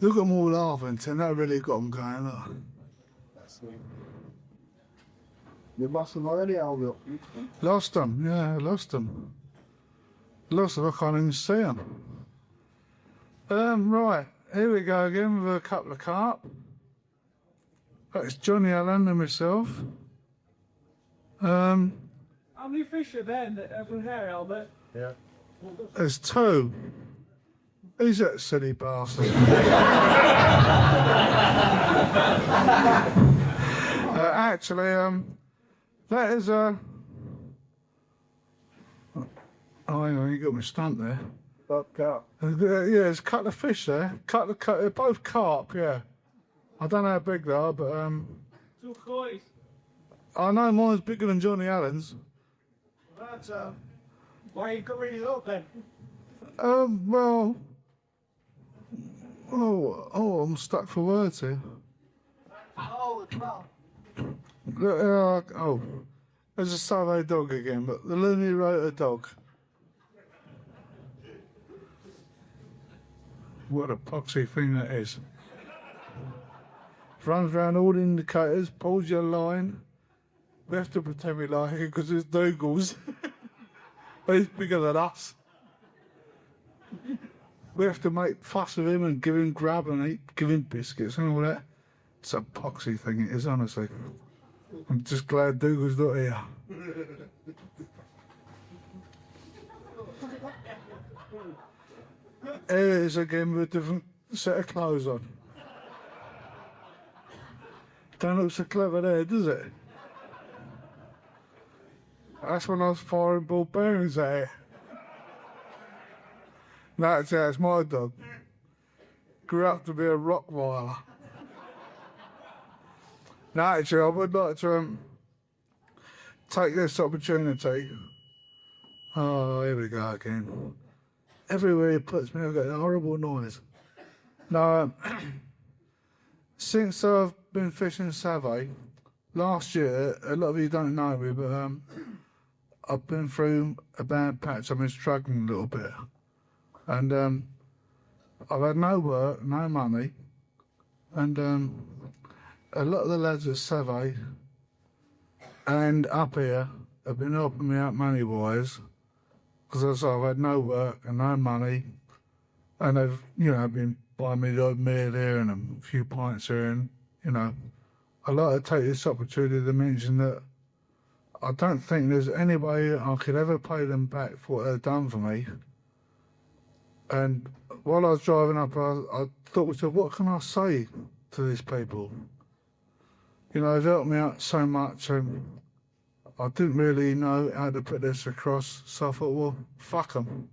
Look at them all laughing, Tim. That really got them going, look. That's sweet. You must have already held up. Lost them, yeah, lost them. Lost them, I can't even see them. Right, here we go again with a couple of carp. That's Johnny Allen and myself. How many fish are there in here, Albert? Yeah. There's two. Who's that silly bastard? Actually, that is a. Oh, hang on, you got me stumped there. Carp. Yeah, there's a couple of fish there. They're both carp, yeah. I don't know how big they are, but Two koi. I know mine's bigger than Johnny Allen's. That's why you got really low then? Well. Oh, I'm stuck for words here. Oh, well. Oh, there's a Survey dog again, but the Looney Rotor dog. What a poxy thing that is. Runs around all the indicators, pulls your line. We have to pretend we like it because it's Dougal's. But he's bigger than us. We have to make fuss of him and give him grub and eat, give him biscuits and all that. It's a poxy thing it is, honestly. I'm just glad Dougal's not here. Here it is again with a different set of clothes on. Don't look so clever there, does it? That's when I was firing ball bearings at it. That's my dog. Grew up to be a Rottweiler. No, actually, I would like to take this opportunity. Oh, here we go again. Everywhere he puts me, I get a horrible noise. No, since I've been fishing Savay, last year, a lot of you don't know me, but I've been through a bad patch. I've been struggling a little bit. And I've had no work, no money, and a lot of the lads at Savay and up here have been helping me out money-wise, because I've had no work and no money, and they've, been buying me the odd meal here and a few pints here, and, I'd like to take this opportunity to mention that I don't think there's any way I could ever pay them back for what they've done for me. And while I was driving up, I thought to myself, what can I say to these people? They've helped me out so much, and I didn't really know how to put this across, so I thought, well, fuck them.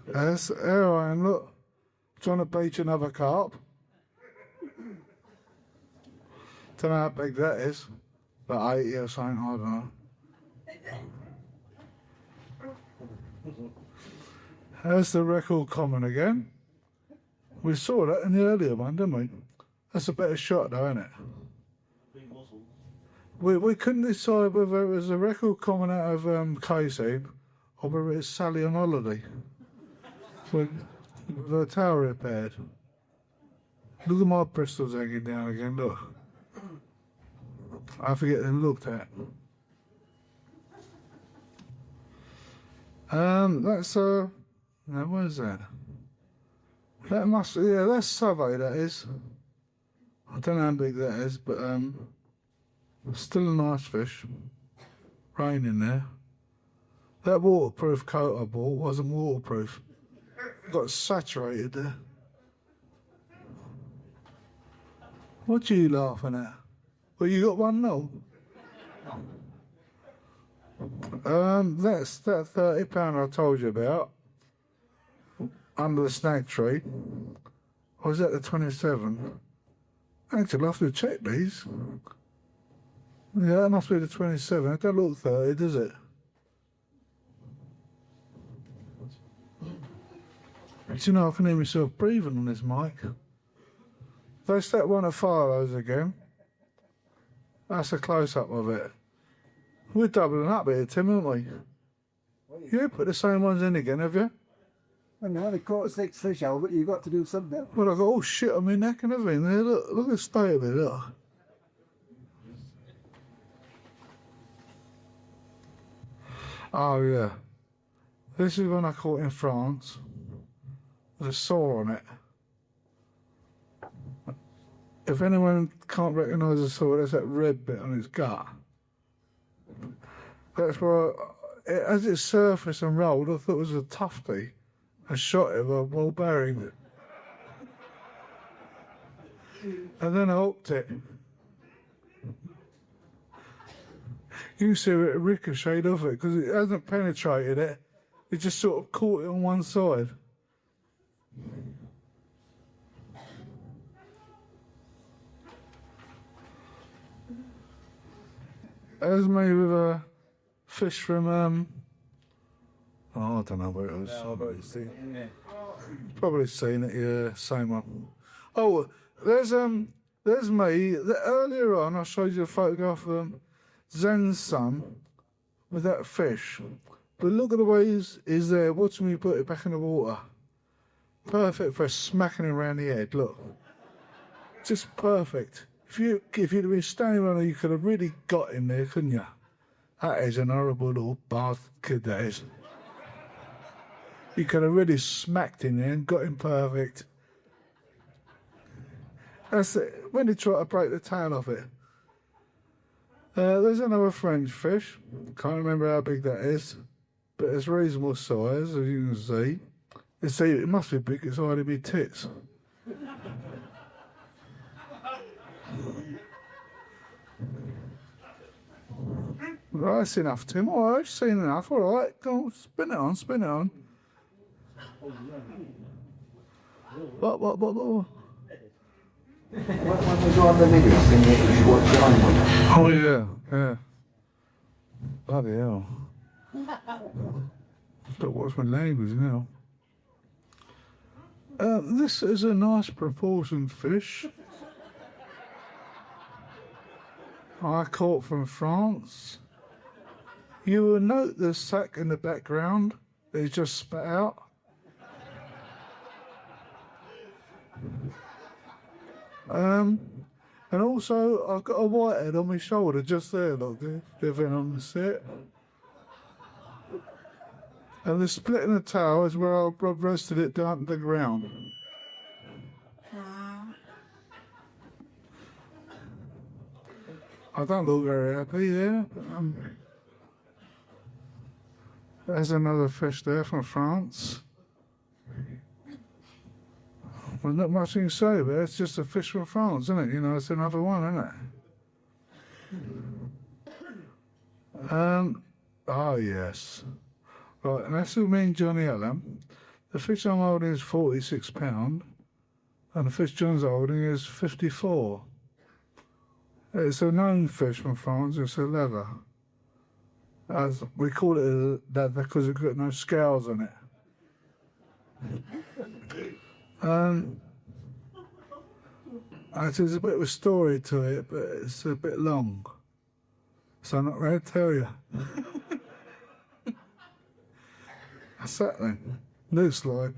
Here I am, look, trying to beach another carp. Don't know how big that is, but 80 or something, I don't know. There's the record common again. We saw that in the earlier one, didn't we? That's a better shot though, isn't it? Big muscles. We couldn't decide whether it was a record common out of Casey or whether it's Sally on holiday with her tail repaired. Look at my bristles hanging down again, look. I forget them looked at. That's now what is that? That must, yeah, that's Survey, that is. I don't know how big that is, but still a nice fish. Rain in there. That waterproof coat I bought wasn't waterproof. Got saturated there. What are you laughing at? Well, you got one now? That's that £30 I told you about. Under the snag tree. I was at the 27. Actually, I'll have to check these. Yeah, that must be the 27. It don't look 30, does it? Do I can hear myself breathing on this mic. They set one of Farlow's again. That's a close-up of it. We're doubling up here, Tim, aren't we? You ain't put the same ones in again, have you? I know, they caught 6 fish, Albert. You've got to do something. Well, I've got all shit on my neck and everything there. Look at the state of it, look. Oh, yeah. This is one I caught in France. There's a sore on it. If anyone can't recognise the sore, there's that red bit on its gut. That's why, as it surfaced and rolled, I thought it was a tufty. I shot it with a ball bearing. And then I hooked it. You can see it ricocheted off it because it hasn't penetrated it. It just sort of caught it on one side. That was made with a fish from, oh, I don't know what it was. I've already seen it. Probably seen it, yeah, same one. Oh, there's me. Earlier on, I showed you a photograph of Zen's son with that fish. But look at the way he's there, watching me put it back in the water. Perfect for smacking him around the head, look. Just perfect. If you'd been standing around there, you could have really got him there, couldn't you? That is an horrible little bastard, that is. You could have really smacked him there and got him perfect. That's it. When he tried to break the tail off it. There's another French fish. Can't remember how big that is. But it's reasonable size, as you can see. You see, it must be big, it's hardly be tits. Right, that's enough, Tim. All right, seen enough. All right, go on, spin it on, spin it on. What? When we go on the video, can you watch it on? Oh, yeah. Bloody hell. Don't watch my language now. This is a nice proportioned fish. I caught from France. You will note the sack in the background that he just spat out. And also I've got a whitehead on my shoulder just there, look, living on the set. And the split in the tail is where I rested it down to the ground. I don't look very happy there. But, there's another fish there from France. Well, not much you can say, but it's just a fish from France, isn't it? You know, it's another one, isn't it? Oh, yes. Right, and that's who me and Johnny Allen. The fish I'm holding is £46, and the fish John's holding is 54. It's a known fish from France, it's a leather. As we call it a leather because it's got no scales on it. There's a bit of a story to it, but it's a bit long. So I'm not going to tell you. What's that then? New slide.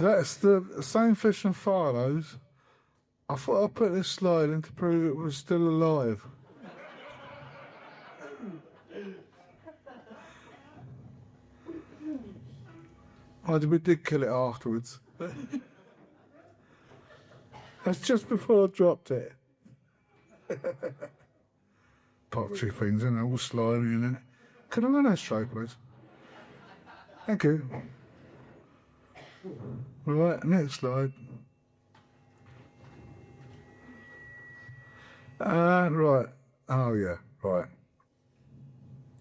That's the same fish from Farlow's. I thought I'd put this slide in to prove it was still alive. We did kill it afterwards. That's just before I dropped it. Pottery things, and all slimy in it. Can I run that straight, please? Thank you. Right, next slide. Right. Oh, yeah, right.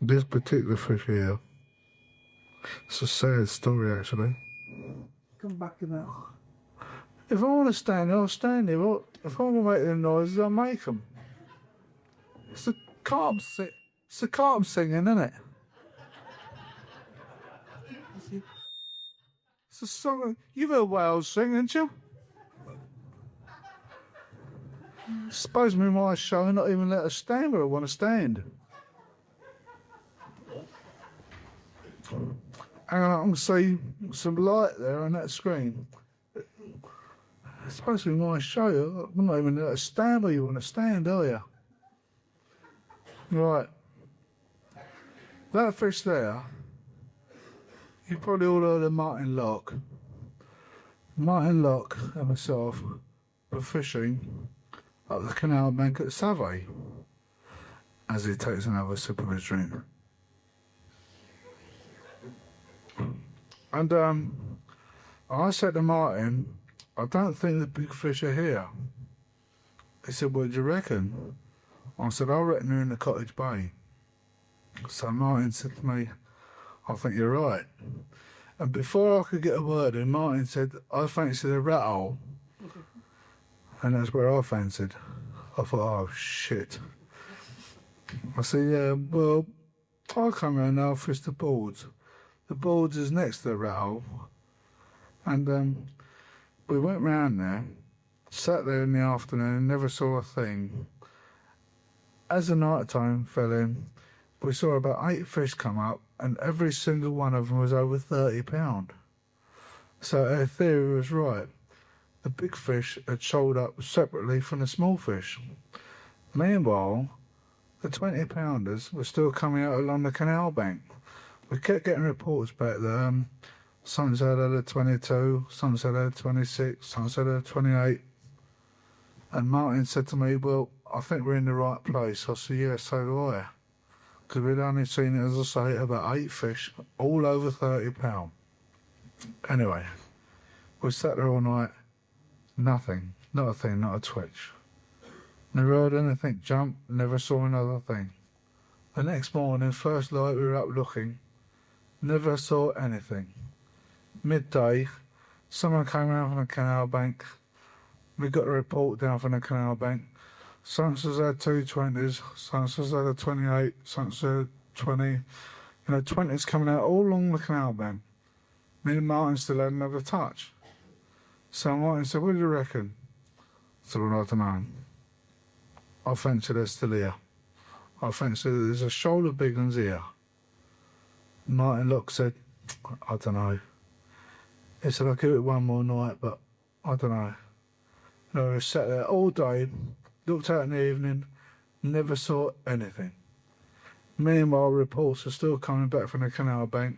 This particular fish here, it's a sad story, actually. Come back to that. If I want to stand there, I'll stand there. But if I want to make them noises, I'll make them. It's the carp singing, isn't it? It's a song. You've heard whales sing, haven't you? Suppose me my show not even let us stand where I want to stand. And I can see some light there on that screen. It's supposed to be my show. I'm not even let us stand where you want to stand, are you? Right. That fish there, you probably all heard of Martin Locke. Martin Locke and myself were fishing up the canal bank at Savay as he takes another sip of his drink. And I said to Martin, I don't think the big fish are here. He said, what do you reckon? I said, I reckon they're in the Cottage Bay. So Martin said to me, I think you're right. And before I could get a word in, Martin said, I fancy the rat hole. And that's where I fancied. I thought, oh shit. I said, yeah, well, I'll come round now, fish the boards. The boards is next to the rat hole. And we went round there, sat there in the afternoon, never saw a thing. As the night time fell in, we saw about 8 fish come up, and every single one of them was over £30. So our theory was right. The big fish had shoaled up separately from the small fish. Meanwhile, the 20-pounders were still coming out along the canal bank. We kept getting reports back that some said they had 22, some said they had 26, some said they had 28. And Martin said to me, well, I think we're in the right place. I said, yeah, so do I. Because we'd only seen it, as I say, about 8 fish, all over £30. Anyway, we sat there all night, nothing, not a thing, not a twitch. Never heard anything jump, never saw another thing. The next morning, first light, we were up looking, never saw anything. Midday, someone came around from the canal bank. We got a report down from the canal bank. Some says they had 220s, some says they had a 28, some said 20. You know, 20s coming out all along the canal bank. Me and Martin still hadn't had a touch. So Martin said, what do you reckon? I said, well, I don't know. I fancy they're still here. I fancy that there's a shoal of big ones here. Martin Locke said, I don't know. He said, I'll give it one more night, but I don't know. No, we sat there all day, looked out in the evening, never saw anything. Meanwhile, reports are still coming back from the canal bank.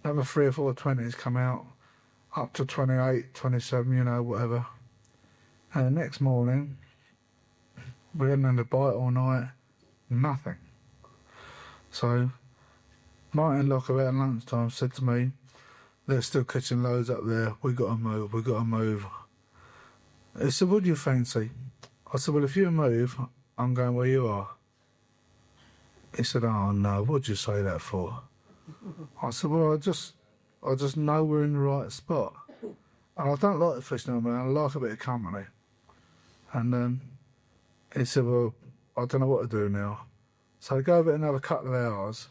Another 3 or 4 20s come out, up to 28, 27, you know, whatever. And the next morning, we hadn't had a bite all night, nothing. So, Martin Locke about lunchtime said to me, they're still catching loads up there, we got to move, we got to move. He said, what do you fancy? I said, well, if you move, I'm going where you are. He said, oh no, what'd you say that for? I said, well, I just know we're in the right spot. And I don't like fishing on my own, I like a bit of company. And he said, well, I don't know what to do now. So I gave it another couple of hours,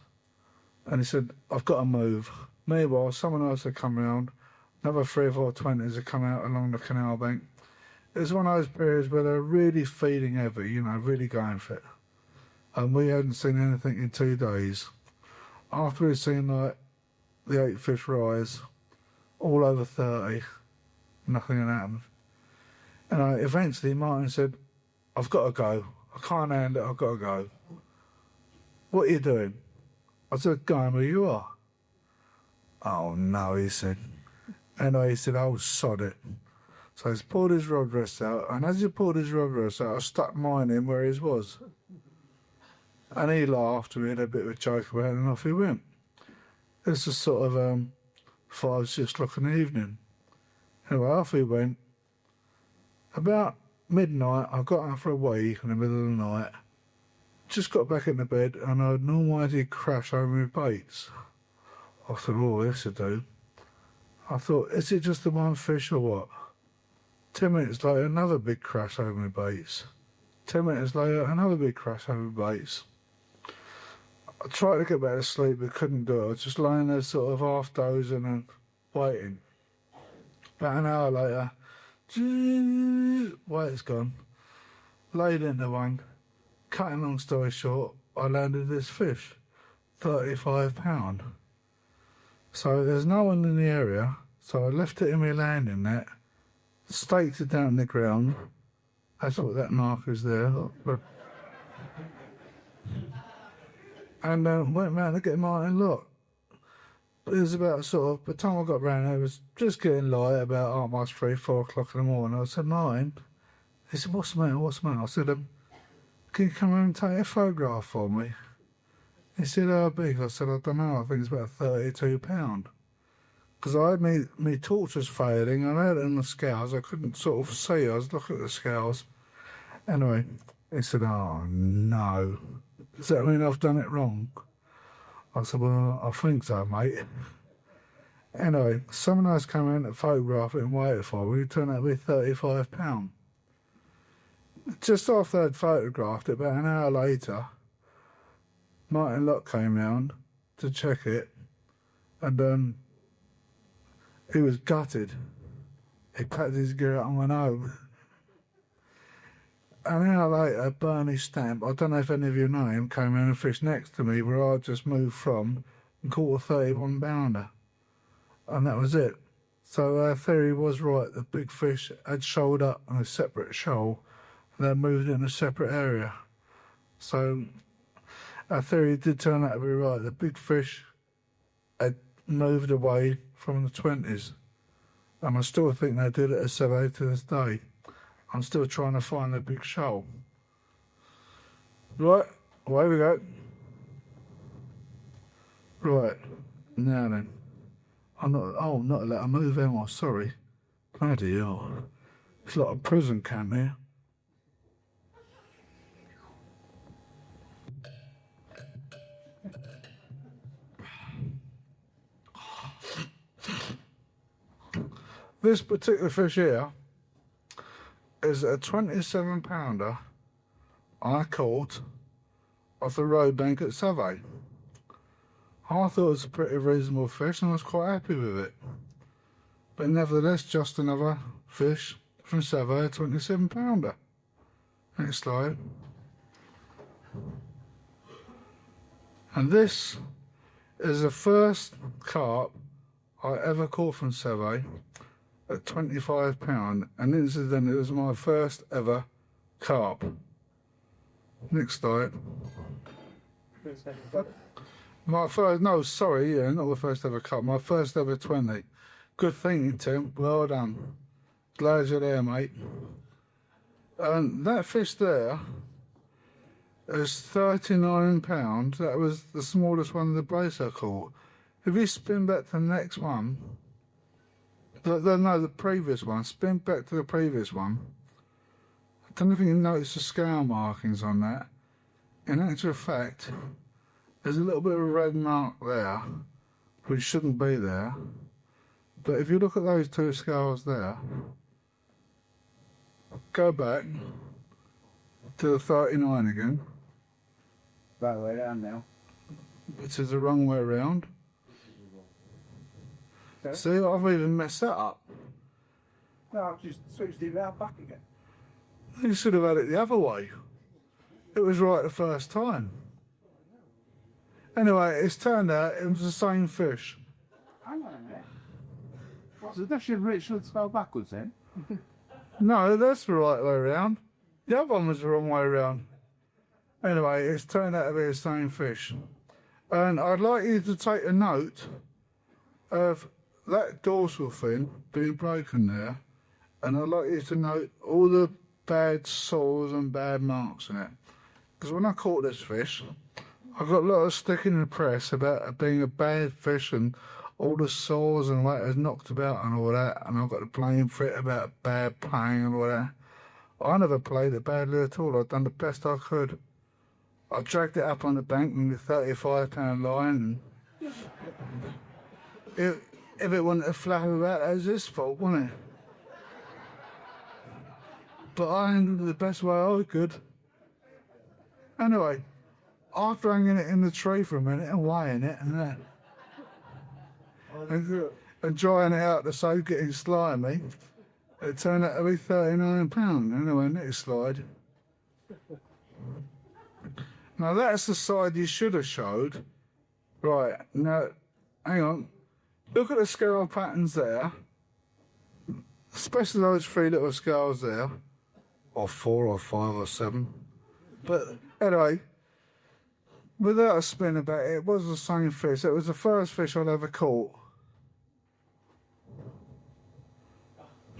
and he said, I've got to move. Meanwhile, someone else had come round, another 3 or 4 20s had come out along the canal bank. It was one of those periods where they're really feeding heavy, you know, really going for it. And we hadn't seen anything in 2 days. After we'd seen, like, the 8 fish rise, all over 30, nothing had happened. And eventually Martin said, I've got to go. I can't handle it, I've got to go. What are you doing? I said, going where you are. Oh no, he said. Anyway, he said, oh, sod it. So he's pulled his rod rest out, and as he pulled his rod rest out, I stuck mine in where his was. And he laughed, and we had a bit of a joke about it, and off he went. This was sort of 5, 6 o'clock in the evening. Anyway, off he went. About midnight, I got up for a wee in the middle of the night. Just got back into bed, and I had an almighty crash over my baits. I thought, oh, this'll do. I thought, is it just the one fish or what? 10 minutes later, another big crash over my baits. 10 minutes later, another big crash over my baits. I tried to get back to sleep, but couldn't do it. I was just lying there sort of half dozing and waiting. About an hour later, weight's gone. laid into one. Cutting long story short, I landed this fish, £35. So there's no one in the area, so I left it in my landing net, staked it down in the ground. That's what that marker's there. And went round to get mine and look. It was about by the time I got round there, it was just getting light, about 3:30, 4 o'clock in the morning. I said, Martin, he said, what's the matter, what's the matter? I said, can you come around and take a photograph for me? He said, how big? I said, I don't know, I think it's about £32. Because I had me torch was fading, and I had it on the scales, I couldn't sort of see, I was looking at the scales. Anyway, he said, oh no, does that mean I've done it wrong? I said, well, I think so, mate. Anyway, someone else came in to photograph it and waited for me. It turned out to be £35. Just after I'd photographed it, about an hour later, Martin Locke came round to check it, and he was gutted. He packed his gear up and went home. An hour later, Bernie Stamp, I don't know if any of you know him, came in and fished next to me where I just moved from and caught a 31 pounder. And that was it. So our theory was right, the big fish had shoaled up on a separate shoal and then moved in a separate area. So our theory did turn out to be right. The big fish had moved away from the 20s. And I still think they did it at Seville to this day. I'm still trying to find the big shoal. Right, away we go. Right, now then. I'm not allowed to move, am I? Sorry. Bloody hell. It's like a prison camp here. This particular fish here is a 27 pounder I caught off the road bank at Seville. I thought it was a pretty reasonable fish and I was quite happy with it. But nevertheless, just another fish from Seville, 27 pounder. Next slide. And this is the first carp I ever caught from Seville at £25, and incidentally it was my first ever carp. Next slide. My first, no, sorry, yeah, not the first ever carp, my first ever 20. Good thinking, Tim, well done. Glad you're there, mate. And that fish there is £39. That was the smallest one of the brace I caught. If you spin back to the next one, the previous one, spin back to the previous one. I don't know if you can notice the scale markings on that. In actual fact, there's a little bit of a red mark there, which shouldn't be there. But if you look at those two scales there, go back to the 39 again. Right way down now. Which is the wrong way around. See, I've even messed that up. No, I've just switched it round back again. You should have had it the other way. It was right the first time. Anyway, it's turned out it was the same fish. Hang on a minute. So that should spell backwards then? No, that's the right way around. The other one was the wrong way around. Anyway, it's turned out to be the same fish. And I'd like you to take a note of that dorsal fin being broken there, and I'd like you to note all the bad sores and bad marks in it. Because when I caught this fish, I got a lot of stick in the press about it being a bad fish and all the sores and what it was knocked about and all that, and I got the blame for it about bad playing and all that. I never played it badly at all. I'd done the best I could. I dragged it up on the bank with a 35-pound line, and if it wasn't a flap about, that was his fault, wasn't it? But I handled it the best way I could. Anyway, after hanging it in the tree for a minute and weighing it and that, and drying it out to so getting slimy, it turned out to be £39. Anyway, next slide. Now that's the side you should have showed. Right, now, hang on. Look at the scale patterns there. Especially those three little scales there. Or 4 or 5 or 7. But anyway, without a spin about it, it was the same fish. It was the first fish I'd ever caught.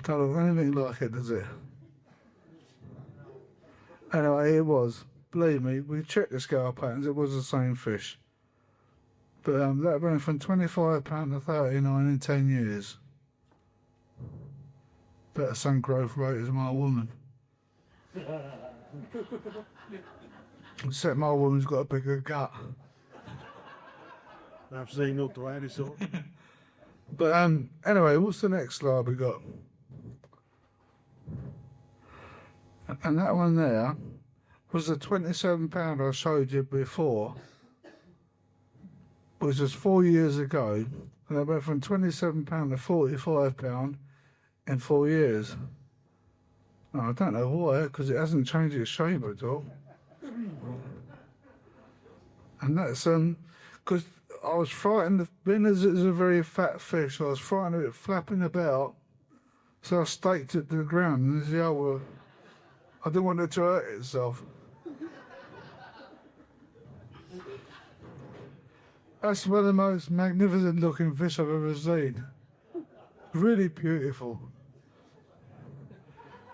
Don't look anything like it, does it? Anyway, it was. Believe me, we checked the scale patterns, it was the same fish. But that went from £25 to 39 in 10 years. Better sun growth rate as my woman. Except my woman's got a bigger gut. I've seen up to any sort. But anyway, what's the next slide we got? And that one there was the £27 I showed you before, which was 4 years ago, and it went from £27 to £45 in 4 years. Now, I don't know why, because it hasn't changed its shape at all. And that's because I was frightened, being as it's a very fat fish, I was frightened of it flapping about, so I staked it to the ground, and this is the other. I didn't want it to hurt itself. That's one of the most magnificent looking fish I've ever seen. Really beautiful.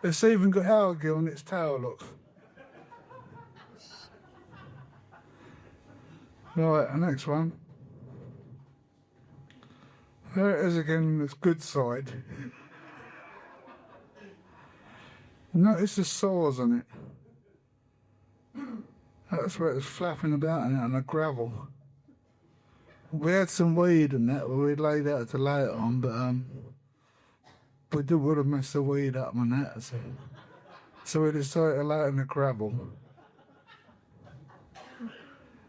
It's even got algae on its tail, look. Right, the next one. There it is again on its good side. Notice the sores on it. That's where it's flapping about in it on the gravel. We had some weed and that where we laid out to lay it on, but we didn't want to mess the weed up on that, so we decided to lay it in the gravel.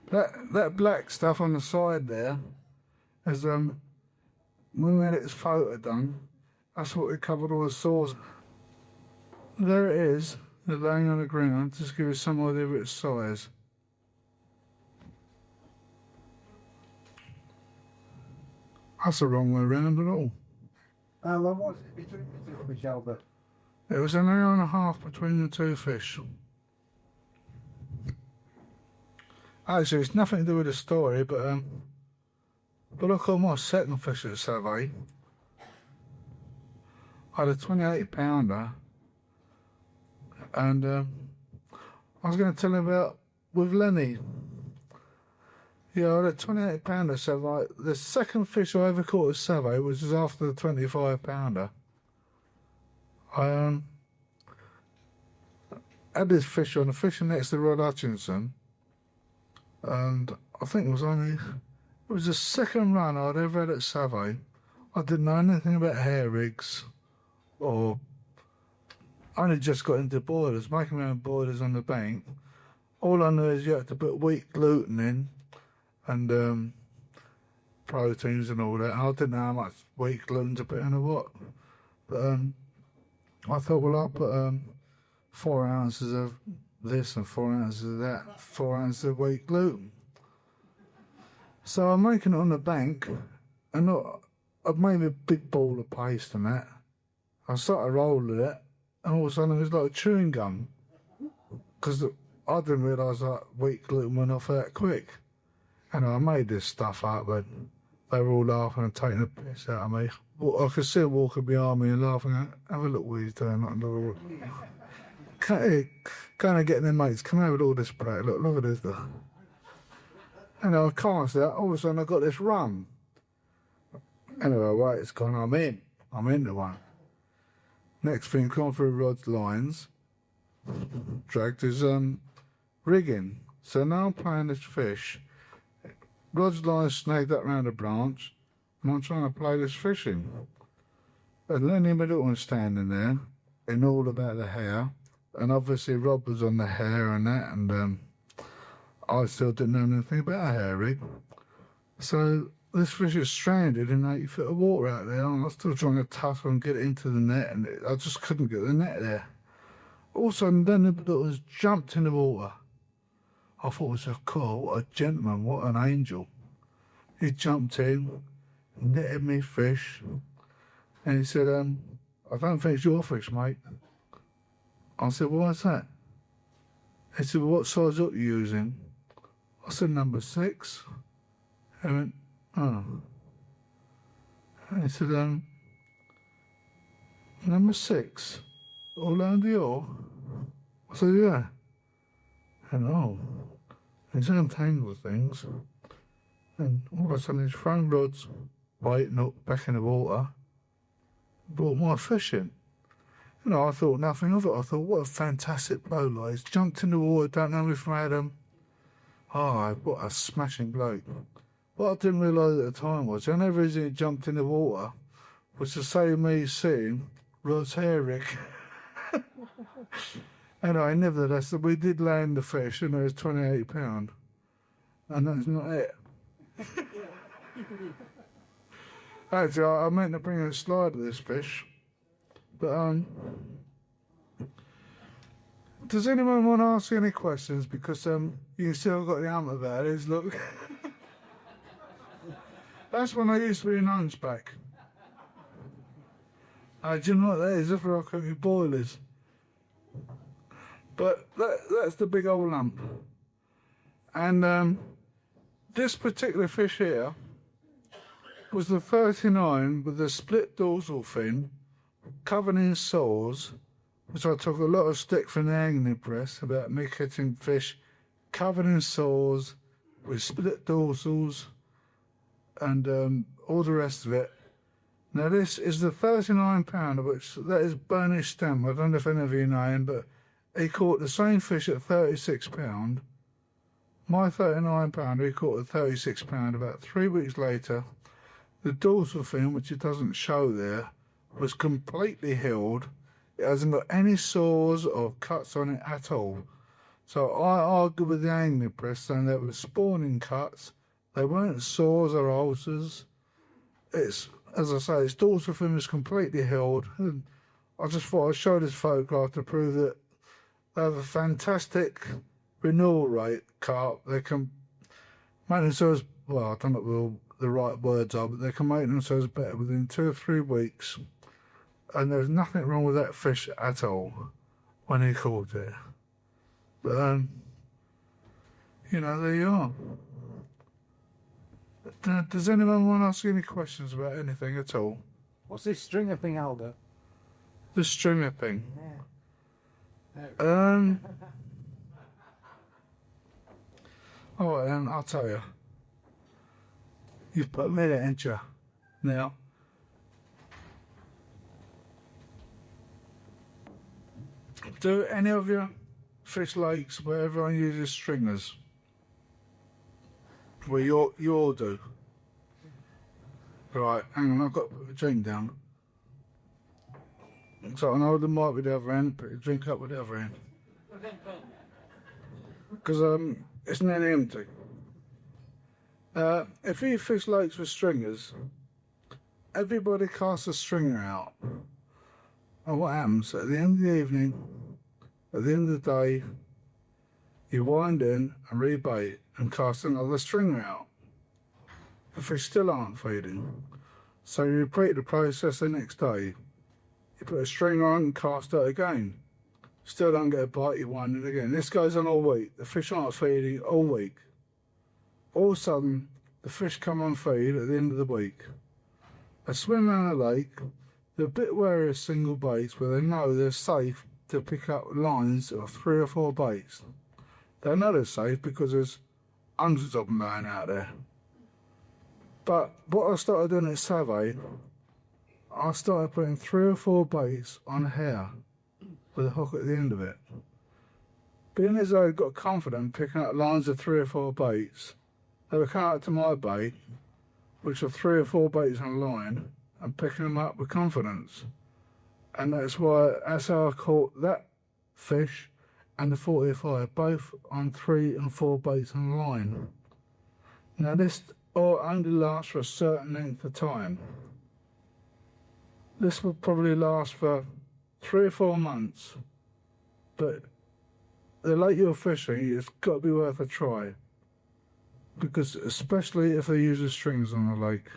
That black stuff on the side there is when we had its photo done, that's what we covered all the sores. There it is, they're laying on the ground, just give you some idea of its size. That's the wrong way around at all. How long was it between the fish, Albert? It was an hour and a half between the two fish. Actually, it's nothing to do with the story, but look at my second fish at Survey. I had a 28 pounder, and I was going to tell him about with Lenny. Yeah, I had a 28 pounder, so like the second fish I ever caught at Survey was after the 25 pounder. I had this fish on, a fishing next to Rod Hutchinson, and I think it was the second run I'd ever had at Survey. I didn't know anything about hair rigs, or I only just got into boilers, making my own boilers on the bank. All I knew is you had to put wheat gluten in, and proteins and all that. I didn't know how much wheat gluten to put in or what. But I thought, well, I'll put 4 ounces of this and 4 ounces of that, 4 ounces of wheat gluten. So I'm making it on the bank, and I've made a big ball of paste and that. I started rolling it, and all of a sudden it was like chewing gum. Because I didn't realise that wheat gluten went off that quick. And I made this stuff up, but they were all laughing and taking the piss out of me. Well, I could see them walking behind me and laughing. Have a look what he's doing. Kind of getting their mates, come over with all this bread. Look at this. And I can't see that. All of a sudden I got this rum. Anyway, right, it's gone. I'm into one. Next thing, gone through Rod's lines, dragged his rigging. So now I'm playing this fish. Rod's line snagged up round a branch, and I'm trying to play this fishing. And Lenny Middleton standing there, in all about the hair, and obviously Rod was on the hair and that, and I still didn't know anything about a hair rig. So this fish is stranded in 80 feet of water out there, and I was still trying to tussle and get it into the net, and I just couldn't get the net there. all of a sudden, then the little jumped in the water. I thought it was a cool, what a gentleman, what an angel. He jumped in, netted me fish, and he said, I don't think it's your fish, mate. I said, well, what's that? He said, well, what size hook are you using? I said, number 6. He went, oh. And he said, number 6, Orlando? I said, yeah. And oh, he's untangled things. And all of a sudden his front rod's biting up back in the water. Brought my fish in. You know, I thought nothing of it. I thought, what a fantastic bowler. He's jumped in the water, don't know if I had him. Oh, what a smashing bloke. What I didn't realise at the time was, the only reason he jumped in the water was to save me seeing Rod's hair, Rick. Anyway, nevertheless, we did land the fish, and it was £28. And that's not it. Actually, I meant to bring a slide of this fish, but does anyone want to ask any questions? Because you still got the answer about it. Look, that's when I used to be in hunchback. Do you know what that is? That's where I cook your boilers. But that's the big old lump. And this particular fish here was the 39 with the split dorsal fin, covered in sores, which I took a lot of stick from the angling press about me catching fish covered in sores with split dorsals and all the rest of it. Now this is the 39 pounder, which that is Burnish Stem. I don't know if any of you know him, but he caught the same fish at £36. My 39 pounder, he caught at £36. About 3 weeks later, the dorsal fin, which it doesn't show there, was completely healed. It hasn't got any sores or cuts on it at all. So I argued with the angling press saying there were spawning cuts. They weren't sores or ulcers. It's, as I say, its dorsal fin was completely healed. And I just thought I'd show this photograph to prove that they have a fantastic renewal rate carp. They can make themselves, well, I don't know what the right words are, but they can make themselves better within 2 or 3 weeks. And there's nothing wrong with that fish at all when he caught it. But, you know, there you are. Does anyone want to ask any questions about anything at all? What's this stringer thing, Aldo? The stringer thing? All right, then, I'll tell you. You've put me there, ain't you? Now, do any of your fish lakes where everyone uses stringers? Well, you all do. Right, hang on, I've got to put the drink down. So I know the mic with the other end, put the drink up with the other end. Because it's nearly empty. If you fish lakes with stringers, everybody casts a stringer out. And what happens, at the end of the evening, at the end of the day, you wind in and rebait and cast another stringer out. The fish still aren't feeding. So you repeat the process the next day. You put a stringer on and cast out again. Still don't get a bite, you wind it again. This goes on all week. The fish aren't feeding all week. All of a sudden, the fish come on feed at the end of the week. They swim around the lake. They're a bit wary of single baits where they know they're safe to pick up lines of 3 or 4 baits. They know they're safe because there's hundreds of them lying out there. But what I started doing at Savay, I started putting 3 or 4 baits on a hair with a hook at the end of it. Being as I got confident picking up lines of 3 or 4 baits, they were coming up to my bait, which were 3 or 4 baits on a line, and picking them up with confidence. And that's how I caught that fish and the 45, both on 3 and 4 baits on a line. Now this only lasts for a certain length of time. This will probably last for 3 or 4 months. but the lake you're fishing, it's got to be worth a try. Because especially if they use the strings on the lake.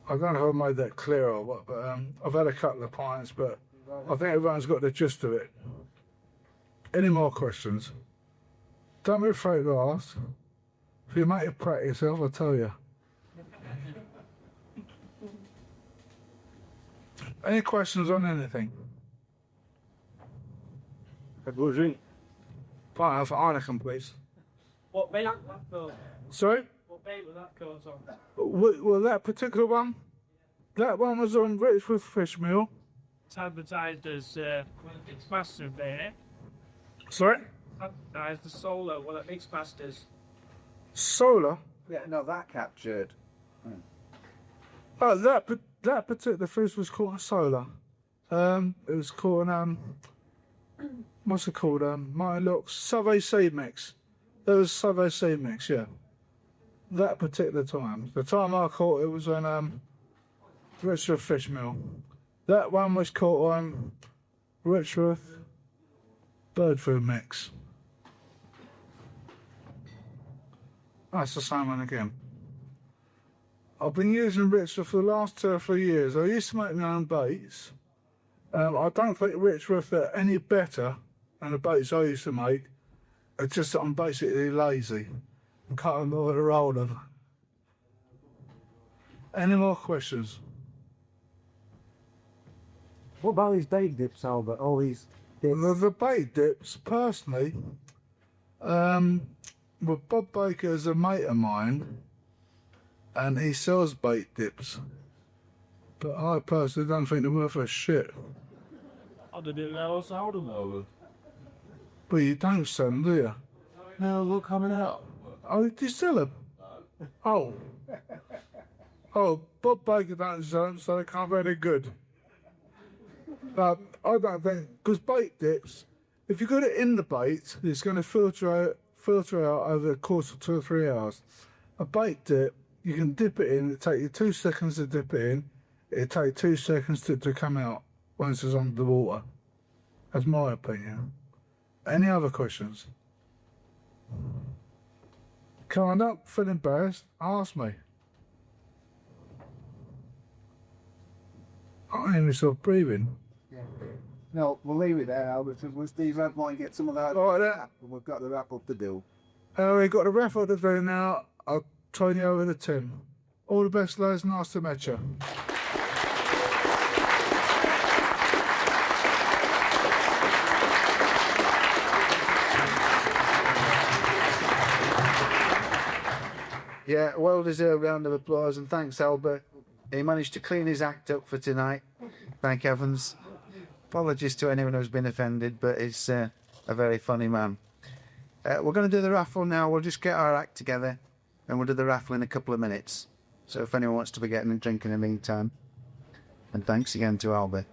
I don't know if I made that clear or what, but I've had a couple of pints, but I think everyone's got the gist of it. Any more questions? Don't be afraid to ask. If you make it practice yourself, I'll tell you. Any questions on anything? Wat wil je zien? Fine, I'll Heineken, please. What ben that coat? Sorry? What ben was that coat on? Well, that particular one? That one was on Richwood Fish Meal. It's advertised as Mixmaster there. Sorry? Advertised as solo, well at Mixmasters. Solar? Yeah, no, that captured. Oh, that particular fish was caught on solar. It was caught on, what's it called? My looks, Survey Sea Mix. There was Survey Sea Mix, yeah. That particular time. The time I caught it was on Richwood Fish Mill. That one was caught on Richwood Bird Food Mix. That's the same one again. I've been using Richwood for the last 2 or 3 years. I used to make my own baits. I don't think Richwood are any better than the baits I used to make. It's just that I'm basically lazy and can't bother to roll them. Any more questions? What about these bait dips, Albert? All these dips? The bait dips, personally, well, Bob Baker is a mate of mine, and he sells bait dips. But I personally don't think they're worth a shit. I didn't know I sold them over. But you don't sell them, do you? No, look coming out. Oh, do you sell them? Oh. Oh, Bob Baker don't sell them, so they can't be very good. But I don't think, because bait dips, if you got it in the bait, it's going to filter out over the course of 2 or 3 hours. A bait dip, you can dip it in, it take you 2 seconds to dip it in, it take 2 seconds to come out once it's under the water. That's my opinion. Any other questions? Come on up, feel embarrassed, ask me. I ain't myself breathing. No, we'll leave it there, Albert. We'll Steve might get some of that. All right, then. We've got the wrap up to do. We've got a raffle to do now. I'll turn you over to Tim. All the best, lads. Nice to meet you. Yeah, well-deserved round of applause, and thanks, Albert. He managed to clean his act up for tonight. Thank heavens. Apologies to anyone who's been offended, but he's a very funny man. We're going to do the raffle now. We'll just get our act together, and we'll do the raffle in a couple of minutes. So if anyone wants to be getting a drink in the meantime. And thanks again to Albert.